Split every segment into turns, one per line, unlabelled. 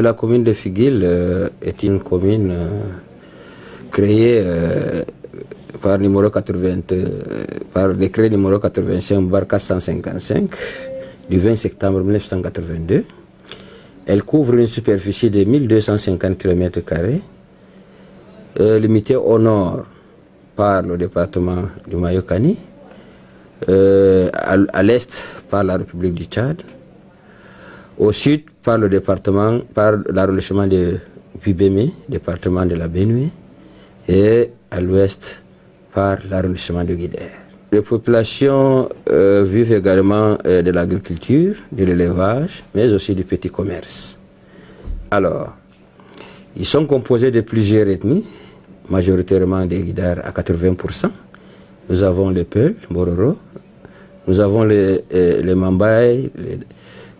La commune de Figuil est une commune créée par décret numéro 85/455 du 20 septembre 1982. Elle couvre une superficie de 1250 km², limitée au nord par le département du Mayokani, à l'est par la République du Tchad, au sud par le département, par l'arrondissement de Bibémé, département de la Benue, et à l'ouest par l'arrondissement de Guidère. Les populations vivent également de l'agriculture, de l'élevage, mais aussi du petit commerce. Alors, ils sont composés de plusieurs ethnies, majoritairement des Guidères à 80%. Nous avons les Peuls, Bororo, nous avons les Mambaye,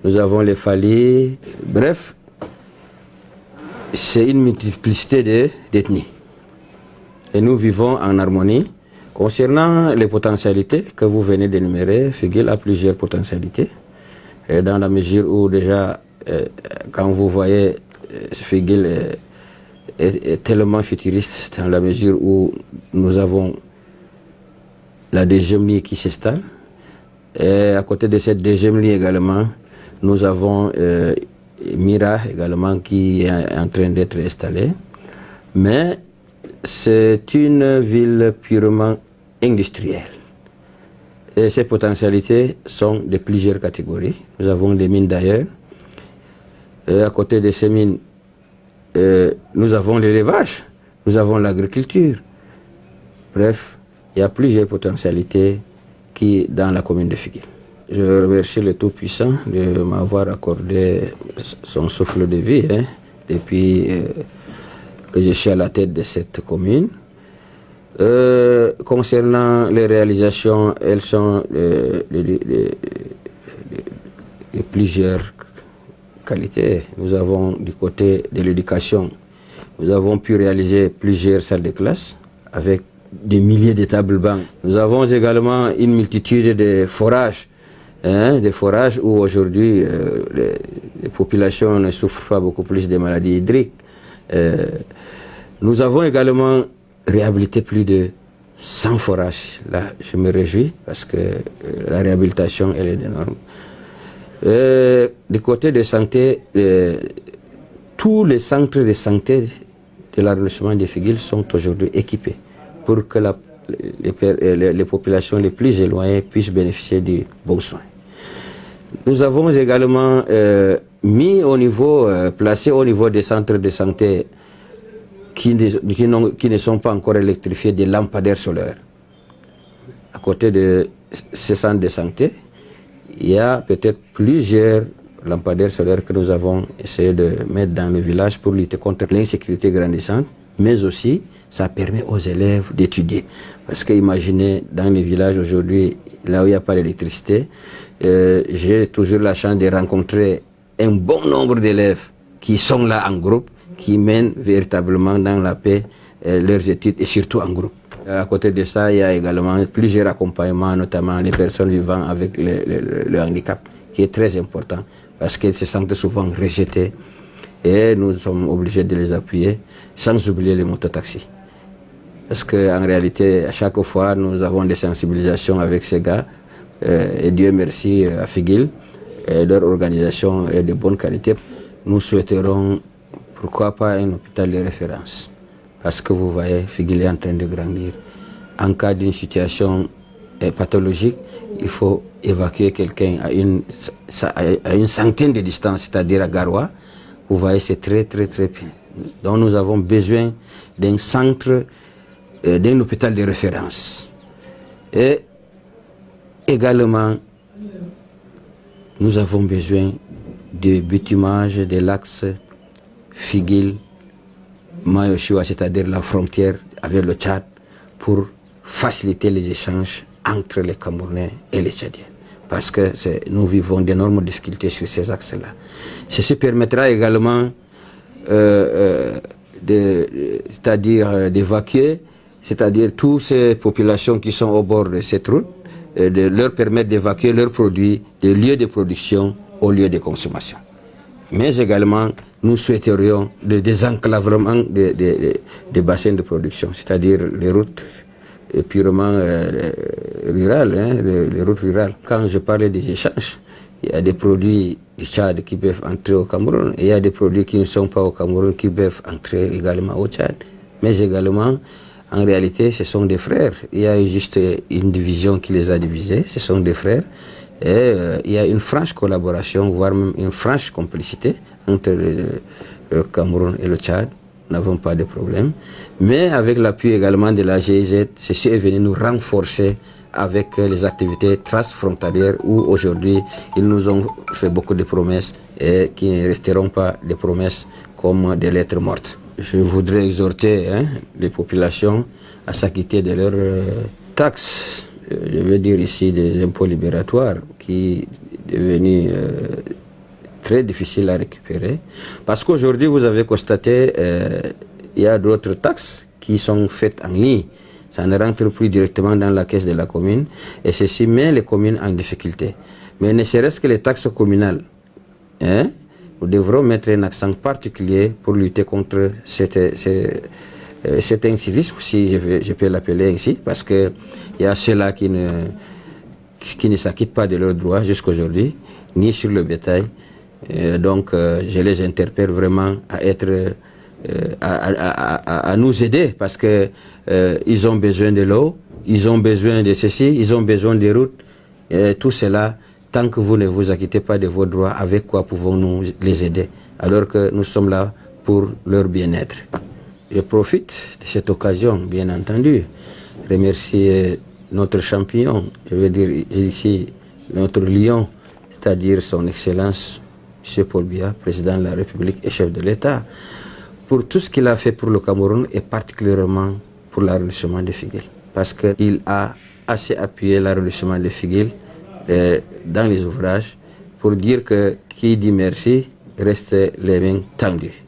nous avons les Fali, bref, c'est une multiplicité d'ethnies. Et nous vivons en harmonie. Concernant les potentialités que vous venez d'énumérer, Figuil a plusieurs potentialités. Et dans la mesure où déjà, quand vous voyez, Figuil est tellement futuriste, dans la mesure où nous avons la deuxième ligne qui s'installe. Et à côté de cette deuxième ligne également, nous avons Mira également qui est en train d'être installée. Mais c'est une ville purement industrielle. Et ces potentialités sont de plusieurs catégories. Nous avons des mines d'ailleurs. À côté de ces mines, nous avons l'élevage, nous avons l'agriculture. Bref, il y a plusieurs potentialités qui dans la commune de Figuil. Je remercie le Tout-Puissant de m'avoir accordé son souffle de vie depuis que je suis à la tête de cette commune. Concernant les réalisations, elles sont de plusieurs qualités. Nous avons du côté de l'éducation, nous avons pu réaliser plusieurs salles de classe avec des milliers de tables bancs. Nous avons également une multitude de forages, des forages où aujourd'hui les populations ne souffrent pas beaucoup plus des maladies hydriques. Nous avons également réhabilité plus de 100 forages. Là, je me réjouis parce que la réhabilitation, elle est énorme. Du côté de santé, tous les centres de santé de l'arrondissement de Figuil sont aujourd'hui équipés pour que les populations les plus éloignées puissent bénéficier de bons soins. Nous avons également placé au niveau des centres de santé qui ne sont pas encore électrifiés des lampadaires solaires. À côté de ces centres de santé, il y a peut-être plusieurs lampadaires solaires que nous avons essayé de mettre dans le village pour lutter contre l'insécurité grandissante, mais aussi ça permet aux élèves d'étudier. Parce que imaginez, dans les villages aujourd'hui, là où il n'y a pas d'électricité, j'ai toujours la chance de rencontrer un bon nombre d'élèves qui sont là en groupe, qui mènent véritablement dans la paix leurs études et surtout en groupe. À côté de ça, il y a également plusieurs accompagnements, notamment les personnes vivant avec le handicap, qui est très important parce qu'elles se sentent souvent rejetées et nous sommes obligés de les appuyer, sans oublier les mototaxis. Parce qu'en réalité, à chaque fois, nous avons des sensibilisations avec ces gars et Dieu merci à Figuil, leur organisation est de bonne qualité. Nous souhaiterons, pourquoi pas, un hôpital de référence. Parce que vous voyez, Figuil est en train de grandir. En cas d'une situation pathologique, il faut évacuer quelqu'un à une centaine de distance, c'est-à-dire à Garoua. Vous voyez, c'est très bien. Donc nous avons besoin d'un centre, d'un hôpital de référence. Et également, nous avons besoin de bitumage de l'axe Figuil-Mayoshiwa, c'est-à-dire la frontière avec le Tchad, pour faciliter les échanges entre les Camerounais et les Tchadiens. Parce que nous vivons d'énormes difficultés sur ces axes-là. Ceci permettra également d'évacuer, c'est-à-dire toutes ces populations qui sont au bord de cette route, de leur permettre d'évacuer leurs produits des lieux de production aux lieux de consommation. Mais également nous souhaiterions le désenclavement des bassins de production, c'est-à-dire les routes purement rurales, les routes rurales. Quand je parlais des échanges, il y a des produits du Tchad qui peuvent entrer au Cameroun, et il y a des produits qui ne sont pas au Cameroun qui peuvent entrer également au Tchad. Mais également, en réalité, ce sont des frères. Il y a juste une division qui les a divisés, ce sont des frères. Et il y a une franche collaboration, voire même une franche complicité entre le Cameroun et le Tchad. Nous n'avons pas de problème. Mais avec l'appui également de la GIZ, ceci est venu nous renforcer avec les activités transfrontalières où aujourd'hui ils nous ont fait beaucoup de promesses et qui ne resteront pas des promesses comme des lettres mortes. Je voudrais exhorter les populations à s'acquitter de leurs taxes, je veux dire ici des impôts libératoires qui est devenu très difficile à récupérer. Parce qu'aujourd'hui, vous avez constaté, il y a d'autres taxes qui sont faites en ligne. Ça ne rentre plus directement dans la caisse de la commune et ceci met les communes en difficulté. Mais ne serait-ce que les taxes communales, nous devrons mettre un accent particulier pour lutter contre cet incivisme, si je peux l'appeler ainsi, parce qu'il y a ceux-là qui ne s'acquittent pas de leurs droits jusqu'aujourd'hui, ni sur le bétail. Donc je les interpelle vraiment à être à nous aider parce que ils ont besoin de l'eau, ils ont besoin de ceci, ils ont besoin des routes, tout cela, tant que vous ne vous acquittez pas de vos droits, avec quoi pouvons-nous les aider alors que nous sommes là pour leur bien-être. Je profite de cette occasion, bien entendu, remercier notre champion, je veux dire ici notre lion, c'est-à-dire son Excellence M. Paul Biya, président de la République et chef de l'État, pour tout ce qu'il a fait pour le Cameroun et particulièrement pour l'arrondissement de Figuel. Parce qu'il a assez appuyé l'arrondissement de Figuel dans les ouvrages pour dire que qui dit merci reste les mains tendues.